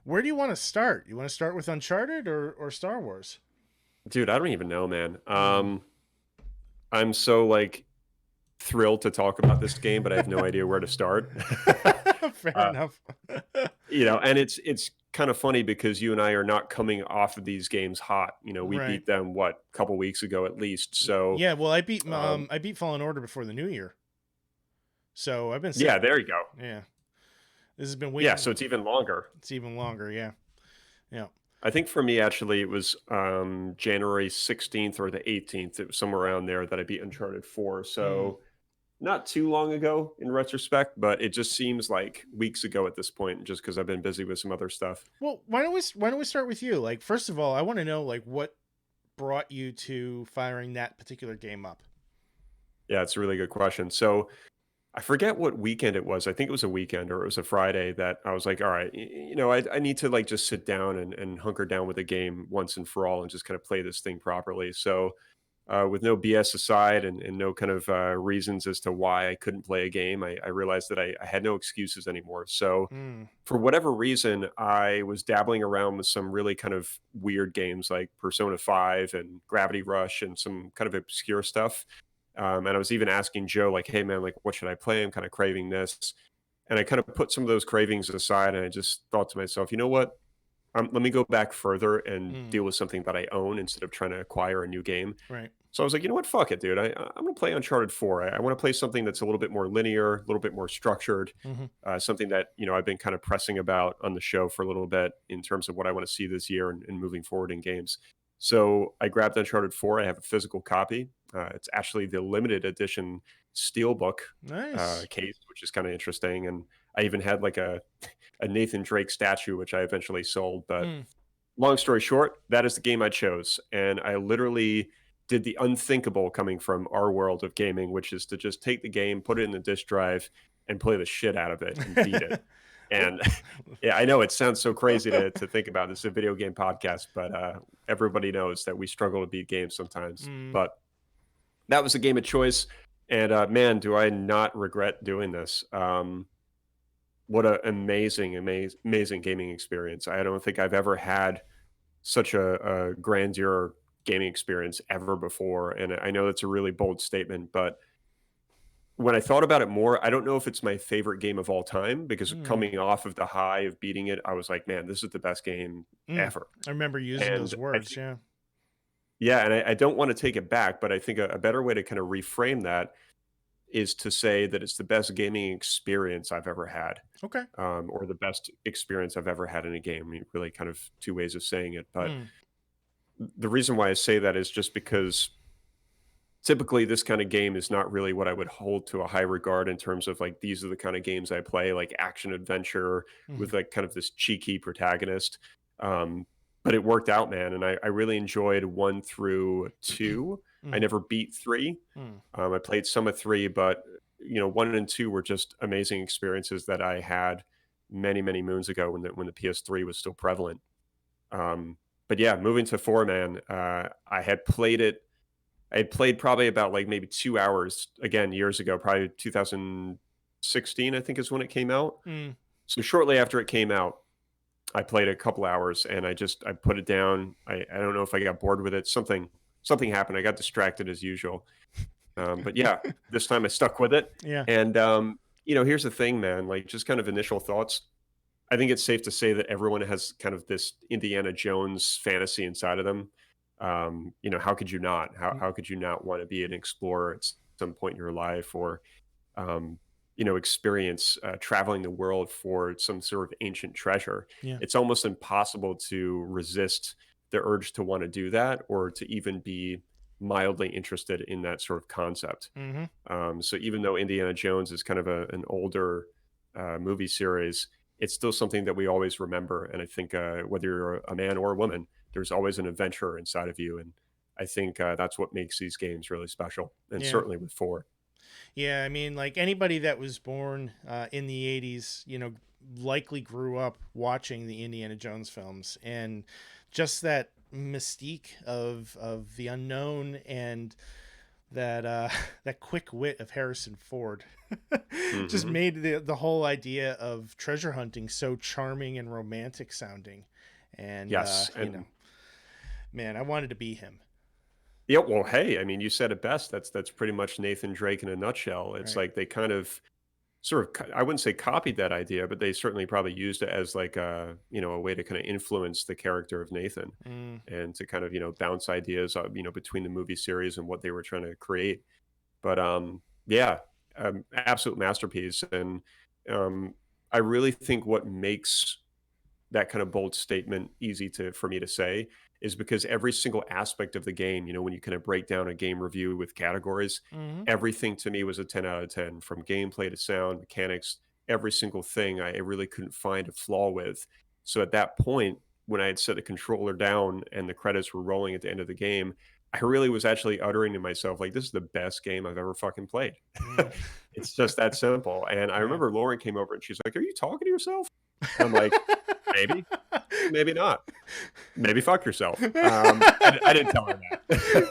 Where do you want to start? You want to start with Uncharted or Star Wars? Dude, I don't even know, man. Mm. I'm so like thrilled to talk about this game, but I have no idea where to start. Fair uh, enough. and it's kind of funny because you and I are not coming off of these games hot. We Right. beat them what a couple weeks ago at least. So, Yeah, well, um, I beat Fallen Order before the new year. So I've been yeah, sitting. there you go. Yeah. This has been Yeah, waiting. so it's even longer. It's even longer, yeah. Yeah. I think for me, actually, it was January 16th or the 18th. It was somewhere around there that I beat Uncharted 4. Mm. So not too long ago in retrospect, but it just seems like weeks ago at this point, just because I've been busy with some other stuff. Well, why don't we start with you? Like first of all, I want to know like what brought you to firing that particular game up. Yeah, it's a really good question. So I forget what weekend it was. I think it was a weekend or it was a Friday that I was like, all right, I need to like just sit down and hunker down with the game once and for all and just kind of play this thing properly. So with no BS aside and no kind of reasons as to why I couldn't play a game, I realized that I had no excuses anymore. So Mm. for whatever reason, I was dabbling around with some really kind of weird games like Persona 5 and Gravity Rush and some kind of obscure stuff. And I was even asking Joe, like, hey, man, like, what should I play? I'm kind of craving this. And I kind of put some of those cravings aside and I just thought to myself, you know what? Let me go back further and Mm. deal with something that I own instead of trying to acquire a new game. Right. So I was like, you know what? Fuck it, dude. I'm going to play Uncharted 4. I want to play something that's a little bit more linear, a little bit more structured, Mhm. something that, I've been kind of pressing about on the show for a little bit in terms of what I want to see this year and moving forward in games. So I grabbed Uncharted 4. I have a physical copy. It's actually the limited edition steelbook Nice. case, which is kind of interesting. And I even had like a Nathan Drake statue, which I eventually sold. But Mm. long story short, that is the game I chose. And I literally did the unthinkable coming from our world of gaming, which is to just take the game, put it in the disk drive, and play the shit out of it and beat it. Well, And yeah, I know it sounds so crazy to think about this is a video game podcast, but everybody knows that we struggle to beat games sometimes. mm. But that was a game of choice. And man, do I not regret doing this. What an amazing gaming experience. I don't think I've ever had such a grandeur gaming experience ever before. And I know that's a really bold statement, but when I thought about it more, I don't know if it's my favorite game of all time because Mm. coming off of the high of beating it, I was like, man, this is the best game Mm. ever. I remember using And those I words, think, yeah. yeah, and I don't want to take it back, but I think a better way to kind of reframe that is to say that it's the best gaming experience I've ever had, Okay. or the best experience I've ever had in a game. I mean, really kind of two ways of saying it. But Mm. the reason why I say that is just because typically this kind of game is not really what I would hold to a high regard in terms of like these are the kind of games I play, like action adventure Mhm. with like kind of this cheeky protagonist. Um, but it worked out, man, and I really enjoyed 1 through 2. I Mhm. never beat 3. Mm. I played some of 3, but 1 and 2 were just amazing experiences that I had many moons ago when the PS3 was still prevalent. But yeah, moving to 4, man, I had played probably about like maybe 2 hours again years ago, probably 2016, I think is when it came out. Mm. So shortly after it came out, I played a couple hours and I put it down. I don't know if I got bored with it. Something happened. I got distracted as usual. But yeah, this time I stuck with it. Yeah. And here's the thing, man. Like just kind of initial thoughts. I think it's safe to say that everyone has kind of this Indiana Jones fantasy inside of them. How could you not? Mm. How could you not want to be an explorer at some point in your life, or um, experience traveling the world for some sort of ancient treasure? Yeah. It's almost impossible to resist the urge to want to do that, or to even be mildly interested in that sort of concept. Mhm. So even though Indiana Jones is kind of an older movie series, it's still something that we always remember. And I think whether you're a man or a woman, there's always an adventurer inside of you. And I think that's what makes these games really special. And Yeah. certainly with 4. Yeah, I mean, like anybody that was born in the 80s, likely grew up watching the Indiana Jones films, and just that mystique of the unknown and that that quick wit of Harrison Ford just Hmm. made the whole idea of treasure hunting so charming and romantic sounding. And Yes, you know, and man, I wanted to be him. yeah, well, hey, I mean, you said it best. That's pretty much Nathan Drake in a nutshell. It's Right. like they kind of sort of I wouldn't say copied that idea, but they certainly probably used it as like a way to kind of influence the character of Nathan Mm. and to kind of, bounce ideas between the movie series and what they were trying to create. But yeah, absolute masterpiece. And um I really think what makes that kind of bold statement easy to for me to say is because every single aspect of the game, when you kind of break down a game review with categories, Hmm. everything to me was a 10 out of 10, from gameplay to sound, mechanics, every single thing I really couldn't find a flaw with. So at that point, when I had set the controller down and the credits were rolling at the end of the game, I really was actually uttering to myself, like, this is the best game I've ever fucking played. Mm. It's just that simple. And I Yeah. remember Lauren came over and she's like, "Are you talking to yourself?" And I'm like, "Maybe, maybe not. Maybe fuck yourself." I didn't tell her that.